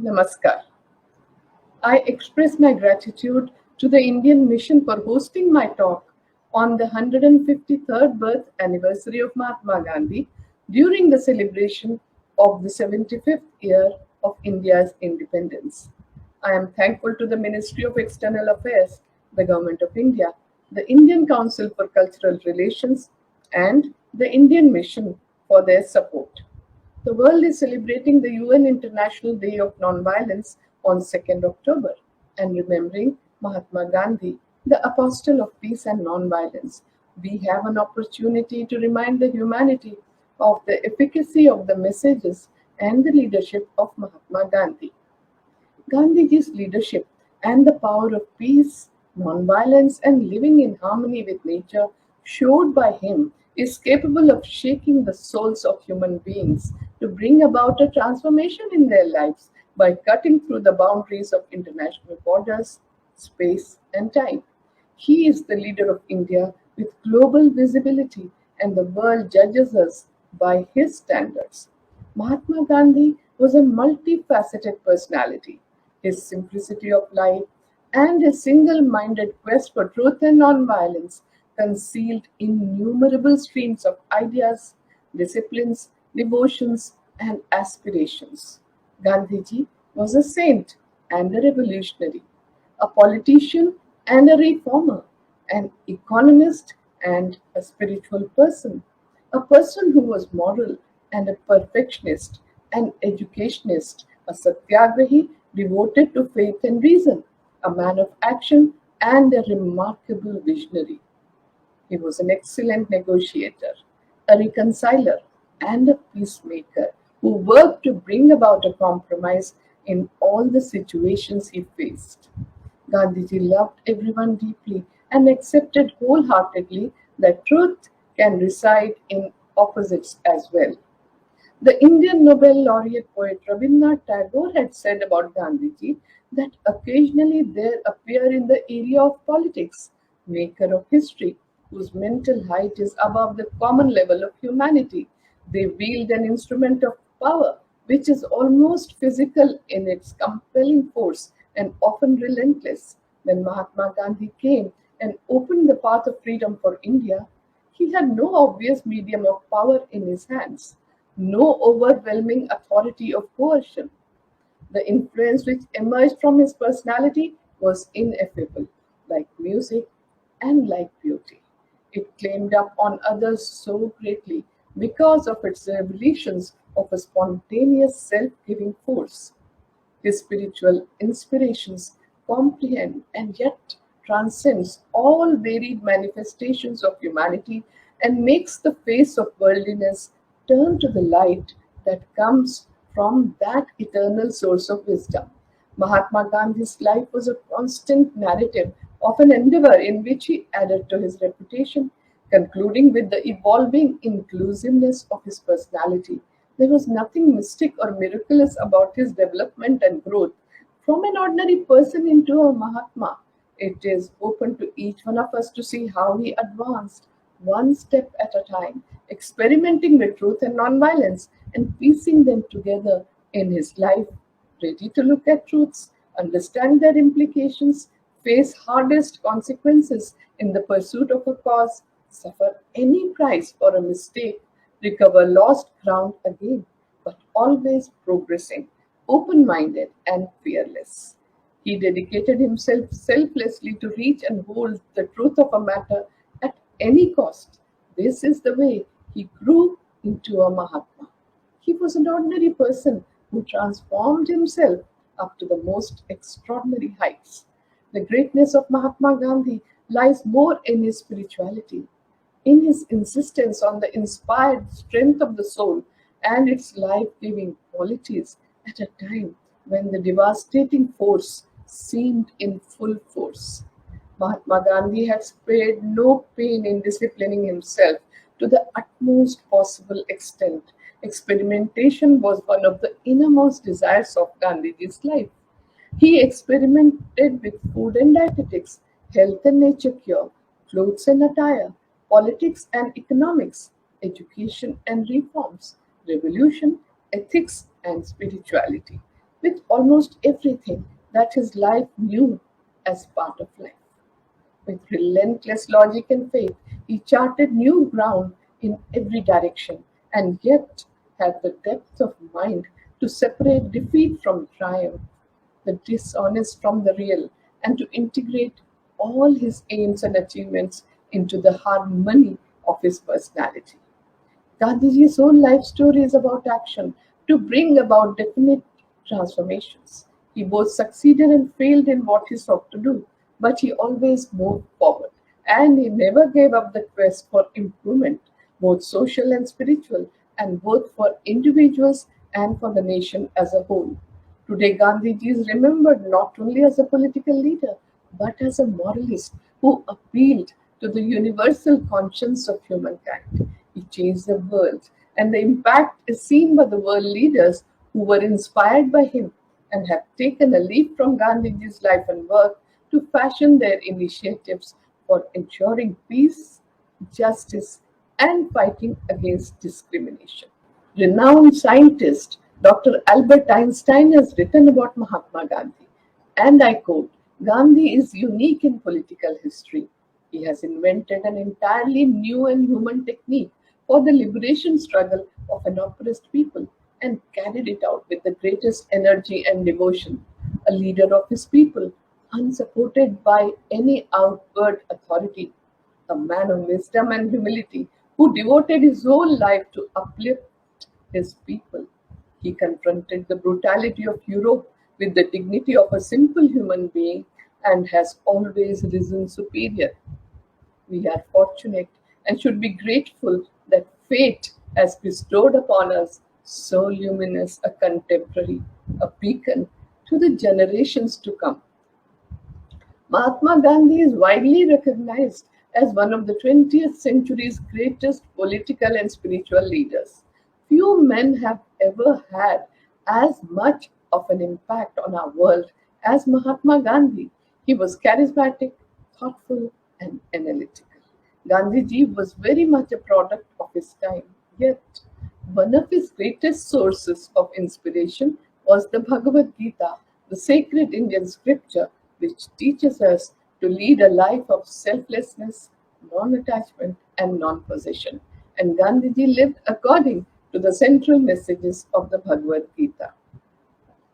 Namaskar. I express my gratitude to the Indian Mission for hosting my talk on the 153rd birth anniversary of Mahatma Gandhi during the celebration of the 75th year of India's independence. I am thankful to the Ministry of External Affairs, the Government of India, the Indian Council for Cultural Relations, and the Indian Mission for their support. The world is celebrating the UN International Day of Nonviolence on 2nd October and remembering Mahatma Gandhi, the apostle of peace and nonviolence. We have an opportunity to remind the humanity of the efficacy of the messages and the leadership of Mahatma Gandhi. Gandhiji's leadership and the power of peace, nonviolence, and living in harmony with nature, showed by him, is capable of shaking the souls of human beings to bring about a transformation in their lives by cutting through the boundaries of international borders, space, and time. He is the leader of India with global visibility, and the world judges us by his standards. Mahatma Gandhi was a multifaceted personality. His simplicity of life and his single minded quest for truth and nonviolence concealed innumerable streams of ideas, disciplines, devotions, and aspirations. Gandhiji was a saint and a revolutionary, a politician and a reformer, an economist and a spiritual person, a person who was moral and a perfectionist, an educationist, a satyagrahi devoted to faith and reason, a man of action and a remarkable visionary. He was an excellent negotiator, a reconciler, and a peacemaker who worked to bring about a compromise in all the situations he faced. Gandhiji loved everyone deeply and accepted wholeheartedly that truth can reside in opposites as well. The Indian Nobel laureate poet Rabindranath Tagore had said about Gandhiji that occasionally there appear in the area of politics, maker of history, whose mental height is above the common level of humanity. They wield an instrument of power which is almost physical in its compelling force and often relentless. When Mahatma Gandhi came and opened the path of freedom for India, he had no obvious medium of power in his hands, no overwhelming authority of coercion. The influence which emerged from his personality was ineffable, like music and like beauty. It claimed up on others so greatly because of its revelations of a spontaneous self giving force. His spiritual inspirations comprehend and yet transcends all varied manifestations of humanity and makes the face of worldliness turn to the light that comes from that eternal source of wisdom. Mahatma Gandhi's life was a constant narrative of an endeavor in which he added to his reputation, concluding with the evolving inclusiveness of his personality. There was nothing mystic or miraculous about his development and growth. From an ordinary person into a Mahatma, it is open to each one of us to see how he advanced, one step at a time, experimenting with truth and nonviolence and piecing them together in his life, ready to look at truths, understand their implications, face hardest consequences in the pursuit of a cause, suffer any price for a mistake, recover lost ground again, but always progressing, open minded, and fearless. He dedicated himself selflessly to reach and hold the truth of a matter at any cost. This is the way he grew into a Mahatma. He was an ordinary person who transformed himself up to the most extraordinary heights. The greatness of Mahatma Gandhi lies more in his spirituality, in his insistence on the inspired strength of the soul and its life giving qualities at a time when the devastating force seemed in full force. Mahatma Gandhi had spared no pain in disciplining himself to the utmost possible extent. Experimentation was one of the innermost desires of Gandhiji's life. He experimented with food and dietetics, health and nature cure, clothes and attire, politics and economics, education and reforms, revolution, ethics, and spirituality. with almost everything that his life knew as part of life. With relentless logic and faith, he charted new ground in every direction, and yet had the depth of mind to separate defeat from triumph, the dishonest from the real, and to integrate all his aims and achievements into the harmony of his personality. Gandhiji's whole life story is about action to bring about definite transformations. He both succeeded and failed in what he sought to do, but he always moved forward and he never gave up the quest for improvement, both social and spiritual, and both for individuals and for the nation as a whole. Today, Gandhiji is remembered not only as a political leader, but as a moralist who appealed to the universal conscience of humankind. He changed the world, and the impact is seen by the world leaders who were inspired by him and have taken a leaf from Gandhiji's life and work to fashion their initiatives for ensuring peace, justice, and fighting against discrimination. Renowned scientist Dr. Albert Einstein has written about Mahatma Gandhi, and I quote, Gandhi is unique in political history. He has invented an entirely new and human technique for the liberation struggle of an oppressed people and carried it out with the greatest energy and devotion. A leader of his people, unsupported by any outward authority, a man of wisdom and humility who devoted his whole life to uplift his people. He confronted the brutality of Europe with the dignity of a simple human being and has always risen superior. We are fortunate and should be grateful that fate has bestowed upon us so luminous a contemporary, a beacon to the generations to come. Mahatma Gandhi is widely recognized as one of the 20th century's greatest political and spiritual leaders. Few men have ever had as much of an impact on our world as Mahatma Gandhi. He was charismatic, thoughtful, and analytical. Gandhiji was very much a product of his time, yet one of his greatest sources of inspiration was the Bhagavad Gita, the sacred Indian scripture which teaches us to lead a life of selflessness, non attachment, and non possession. And Gandhiji lived according to the central messages of the Bhagavad Gita.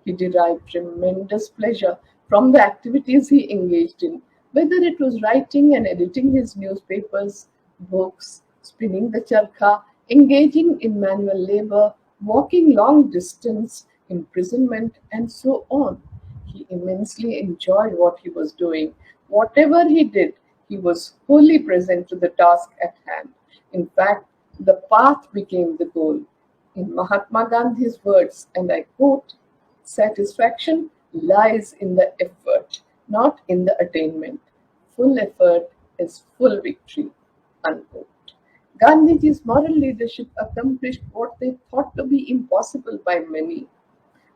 He derived tremendous pleasure from the activities he engaged in, whether it was writing and editing his newspapers, books, spinning the charkha, engaging in manual labor, walking long distance, imprisonment, and so on. He immensely enjoyed what he was doing. Whatever he did, he was wholly present to the task at hand. In fact, the path became the goal. In Mahatma Gandhi's words, and I quote, satisfaction lies in the effort, not in the attainment. Full effort is full victory. Unquote. Gandhiji's moral leadership accomplished what they thought to be impossible by many.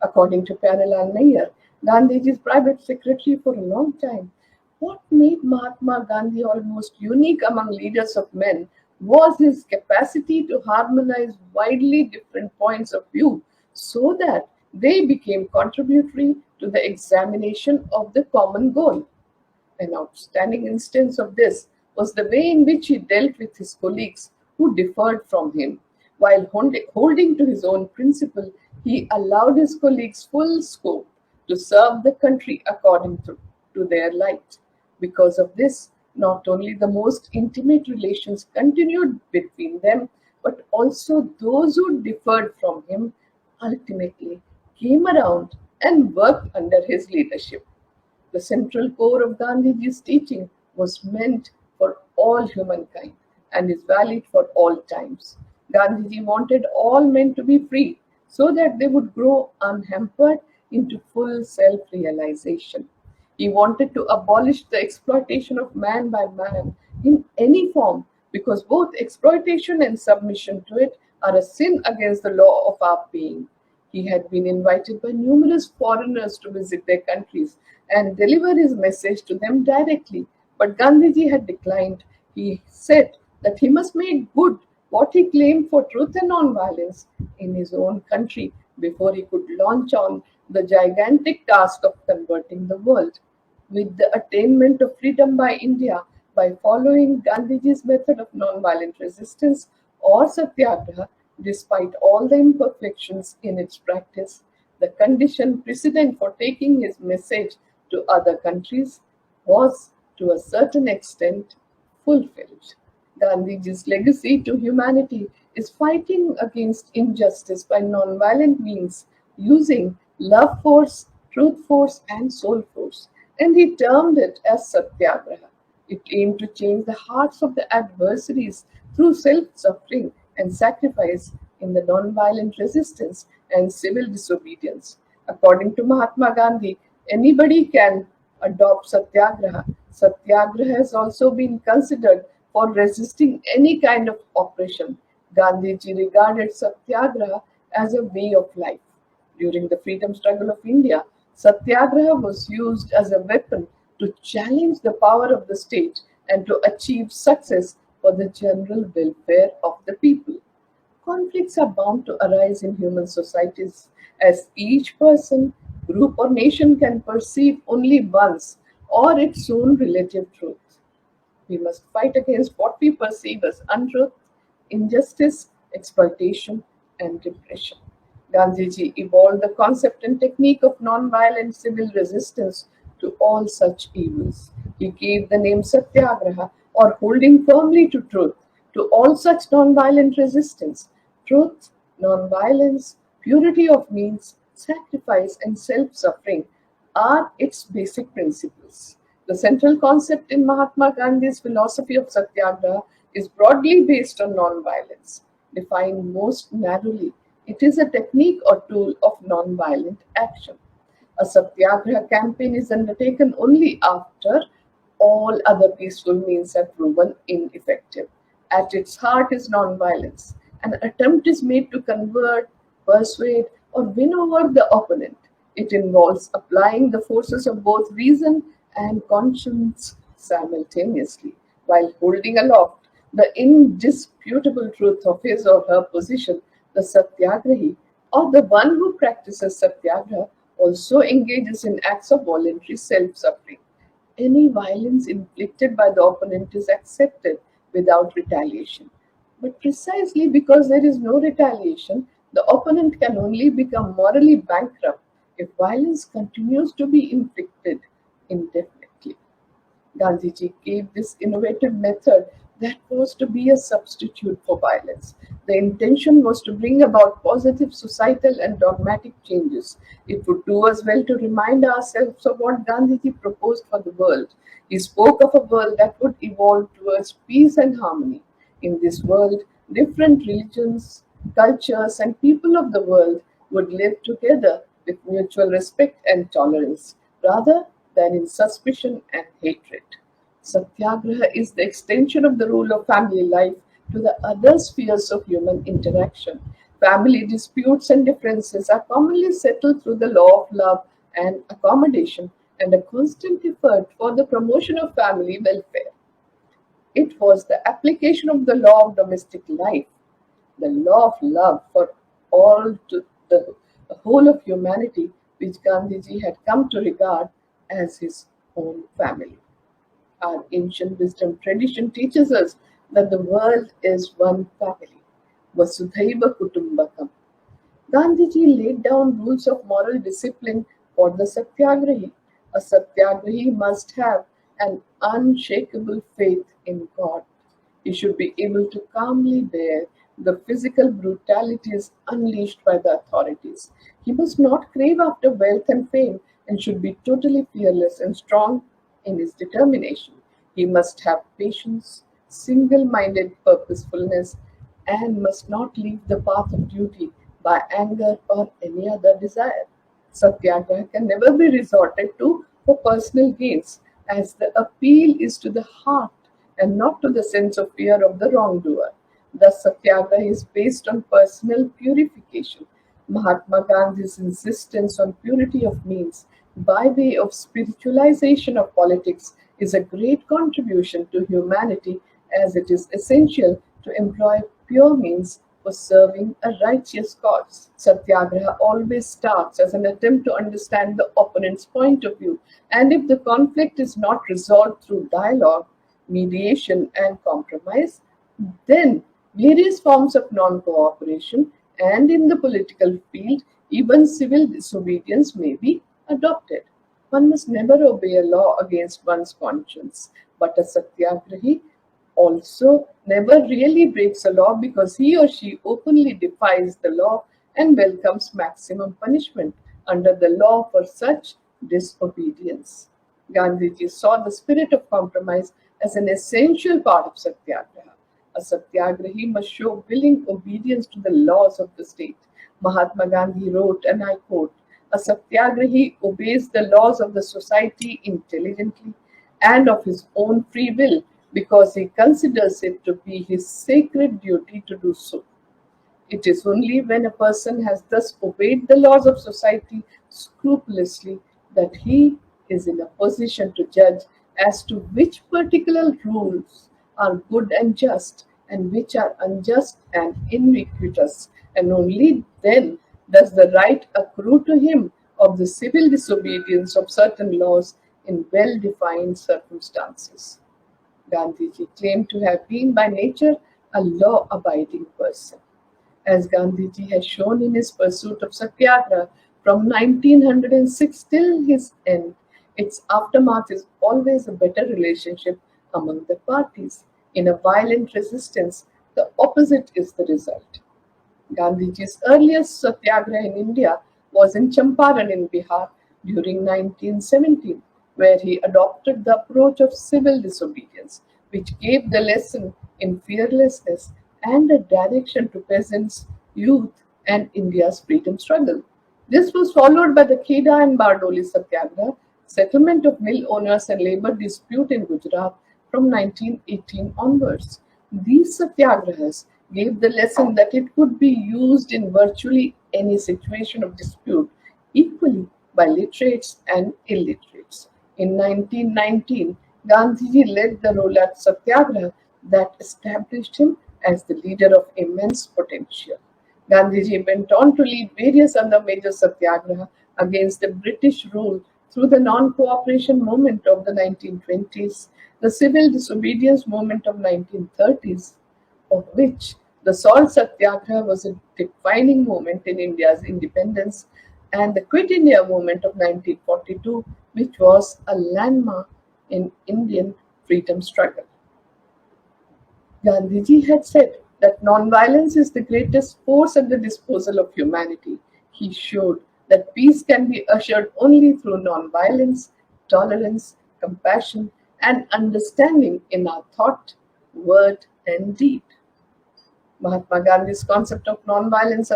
According to Parallel Nair, Gandhiji's private secretary for a long time, what made Mahatma Gandhi almost unique among leaders of men was his capacity to harmonize widely different points of view so that they became contributory to the examination of the common goal. An outstanding instance of this was the way in which he dealt with his colleagues who differed from him. While holding to his own principle, he allowed his colleagues full scope to serve the country according to their light. Because of this, not only the most intimate relations continued between them, but also those who differed from him ultimately came around and worked under his leadership. The central core of Gandhiji's teaching was meant for all humankind and is valid for all times. Gandhiji wanted all men to be free so that they would grow unhampered into full self realization. He wanted to abolish the exploitation of man by man in any form because both exploitation and submission to it are a sin against the law of our being. He had been invited by numerous foreigners to visit their countries and deliver his message to them directly, but Gandhiji had declined. He said that he must make good what he claimed for truth and non-violence in his own country before he could launch on the gigantic task of converting the world. With the attainment of freedom by India by following Gandhiji's method of non-violent resistance or satyagraha, despite all the imperfections in its practice, the condition precedent for taking his message to other countries was, to a certain extent, fulfilled. Gandhiji's legacy to humanity is fighting against injustice by non-violent means, using love force, truth force, and soul force, and he termed it as Satyagraha. It aimed to change the hearts of the adversaries through self suffering and sacrifice in the non-violent resistance and civil disobedience. According to Mahatma Gandhi, anybody can adopt Satyagraha. Satyagraha has also been considered for resisting any kind of oppression. Gandhiji regarded Satyagraha as a way of life. During the freedom struggle of India, Satyagraha was used as a weapon to challenge the power of the state and to achieve success for the general welfare of the people. Conflicts are bound to arise in human societies as each person, group, or nation can perceive only one's or its own relative truth. We must fight against what we perceive as untruth, injustice, exploitation, and repression. Gandhiji evolved the concept and technique of non-violent civil resistance to all such evils. He gave the name Satyagraha, or holding firmly to truth, to all such non-violent resistance. Truth, non-violence, purity of means, sacrifice, and self-suffering are its basic principles. The central concept in Mahatma Gandhi's philosophy of Satyagraha is broadly based on non-violence. Defined most narrowly, it is a technique or tool of non-violent action. A Satyagraha campaign is undertaken only after all other peaceful means have proven ineffective. At its heart is non-violence. An attempt is made to convert, persuade, or win over the opponent. It involves applying the forces of both reason and conscience simultaneously, while holding aloft the indisputable truth of his or her position. The Satyagrahi, or the one who practices Satyagraha, also engages in acts of voluntary self suffering. Any violence inflicted by the opponent is accepted without retaliation. But precisely because there is no retaliation, the opponent can only become morally bankrupt if violence continues to be inflicted indefinitely. Gandhiji gave this innovative method that was to be a substitute for violence. The intention was to bring about positive societal and dogmatic changes. It would do us well to remind ourselves of what Gandhiji proposed for the world. He spoke of a world that would evolve towards peace and harmony. In this world, different religions, cultures, and people of the world would live together with mutual respect and tolerance, rather than in suspicion and hatred. Satyagraha is the extension of the rule of family life to the other spheres of human interaction. Family disputes and differences are commonly settled through the law of love and accommodation and a constant effort for the promotion of family welfare. It was the application of the law of domestic life, the law of love for all to the whole of humanity, which Gandhiji had come to regard as his own family. Our ancient wisdom tradition teaches us that the world is one family, Vasudhaiva Kutumbakam. Gandhiji laid down rules of moral discipline for the Satyagrahi. A Satyagrahi must have an unshakable faith in God. He should be able to calmly bear the physical brutalities unleashed by the authorities. He must not crave after wealth and fame and should be totally fearless and strong in his determination. He must have patience, single minded purposefulness, and must not leave the path of duty by anger or any other desire. Satyagraha can never be resorted to for personal gains, as the appeal is to the heart and not to the sense of fear of the wrongdoer. Thus, Satyagraha is based on personal purification. Mahatma Gandhi's insistence on purity of means by way of spiritualization of politics is a great contribution to humanity, as it is essential to employ pure means was serving a righteous cause. Satyagraha always starts as an attempt to understand the opponent's point of view, and if the conflict is not resolved through dialogue, mediation, and compromise, then various forms of non cooperation and in the political field, even civil disobedience may be adopted. One must never obey a law against one's conscience, but a satyagrahi also never really breaks a law because he or she openly defies the law and welcomes maximum punishment under the law for such disobedience. Gandhiji saw the spirit of compromise as an essential part of Satyagraha. A Satyagrahi must show willing obedience to the laws of the state. Mahatma Gandhi wrote, and I quote, "A Satyagrahi obeys the laws of the society intelligently and of his own free will because he considers it to be his sacred duty to do so. It is only when a person has thus obeyed the laws of society scrupulously that he is in a position to judge as to which particular rules are good and just and which are unjust and iniquitous, and only then does the right accrue to him of the civil disobedience of certain laws in well defined circumstances." Gandhiji claimed to have been by nature a law abiding person. As Gandhiji has shown in his pursuit of Satyagraha from 1906 till his end, its aftermath is always a better relationship among the parties. In a violent resistance, the opposite is the result. Gandhiji's earliest satyagraha in India was in Champaran in Bihar during 1917, where he adopted the approach of civil disobedience, which gave the lesson in fearlessness and a direction to peasants, youth, and India's freedom struggle. This was followed by the Kheda and Bardoli Satyagraha, settlement of mill owners and labor dispute in Gujarat from 1918 onwards. These satyagrahas gave the lesson that it could be used in virtually any situation of dispute, equally by literates and illiterates. In 1919, Gandhiji led the Rolat Satyagraha that established him as the leader of immense potential. Gandhiji went on to lead various other major satyagraha against the British rule through the non-cooperation movement of the 1920s, the civil disobedience movement of 1930s, of which the Salt Satyagraha was a defining moment in India's independence, and the Quit India movement of 1942, which was a landmark in Indian freedom struggle. Gandhiji had said that nonviolence is the greatest force at the disposal of humanity. He showed that peace can be assured only through nonviolence, tolerance, compassion, and understanding in our thought, word, and deed. Mahatma Gandhi's concept of nonviolence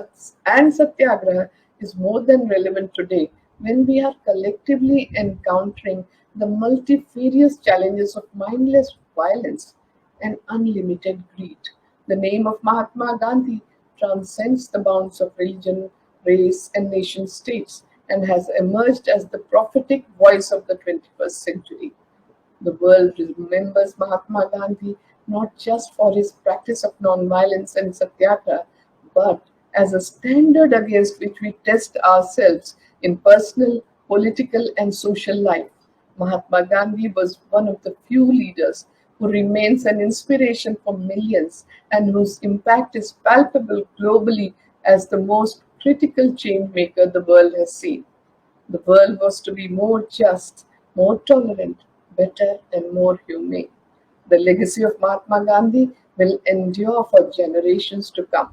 and satyagraha is more than relevant today when we are collectively encountering the multifarious challenges of mindless violence and unlimited greed. The name of Mahatma Gandhi transcends the bounds of religion, race, and nation states and has emerged as the prophetic voice of the 21st century. The world remembers Mahatma Gandhi not just for his practice of nonviolence and satyagraha, but as a standard against which we test ourselves in personal, political, and social life. Mahatma Gandhi was one of the few leaders who remains an inspiration for millions and whose impact is palpable globally as the most critical change maker the world has seen. The world was to be more just, more tolerant, better, and more humane. The legacy of Mahatma Gandhi will endure for generations to come.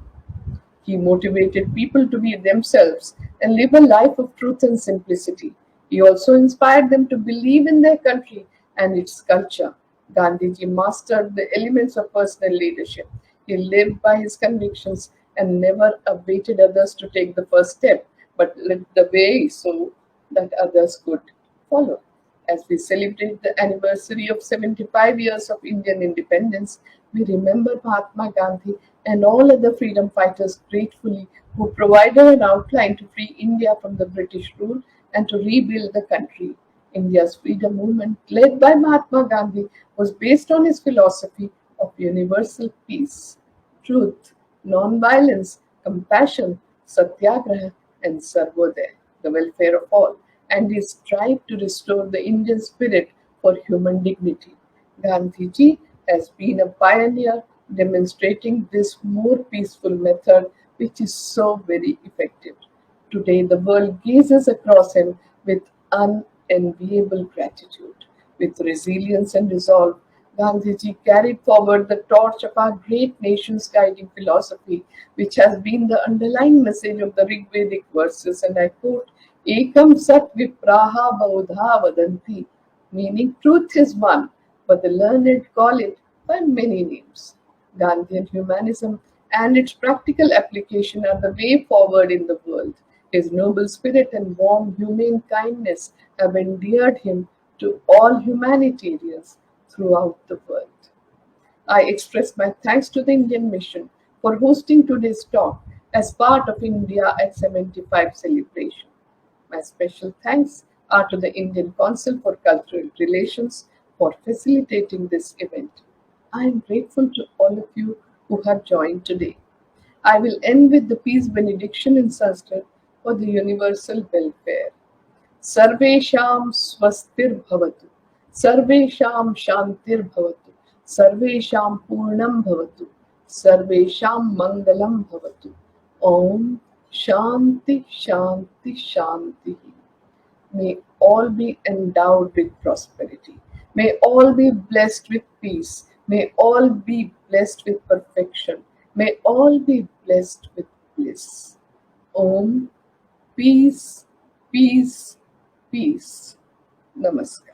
He motivated people to be themselves and live a life of truth and simplicity. He also inspired them to believe in their country and its culture. Gandhiji mastered the elements of personal leadership. He lived by his convictions and never awaited others to take the first step, but led the way so that others could follow. As we celebrate the anniversary of 75 years of Indian independence, we remember Mahatma Gandhi and all other freedom fighters gratefully who provided an outline to free India from the British rule and to rebuild the country. India's freedom movement, led by Mahatma Gandhi, was based on his philosophy of universal peace, truth, non-violence, compassion, Satyagraha, and Sarvodaya, the welfare of all, and he strived to restore the Indian spirit for human dignity. Gandhiji has been a pioneer demonstrating this more peaceful method, which is so very effective. Today, the world gazes across him with unenviable gratitude. With resilience and resolve, Gandhiji carried forward the torch of our great nation's guiding philosophy, which has been the underlying message of the Rigvedic verses, and I quote, Ekam Sat Vipraha Baudha Vadanti, meaning truth is one, but the learned call it by many names. Gandhian humanism and its practical application are the way forward in the world. His noble spirit and warm, humane kindness have endeared him to all humanitarians throughout the world. I express my thanks to the Indian Mission for hosting today's talk as part of India at 75 celebration. My special thanks are to the Indian Council for Cultural Relations for facilitating this event. I am grateful to all of you who have joined today. I will end with the peace benediction in Sanskrit for the universal welfare. सर्वेषां स्वस्तिर्भवतु सर्वेषां शान्तिर्भवतु सर्वेषां पूर्णं भवतु सर्वेषां मङ्गलं भवतु ॐ शान्ति शान्ति शान्तिः. May all be endowed with prosperity. May all be blessed with peace. May all be blessed with perfection. May all be blessed with bliss. Om. Peace, peace, peace. Namaskar.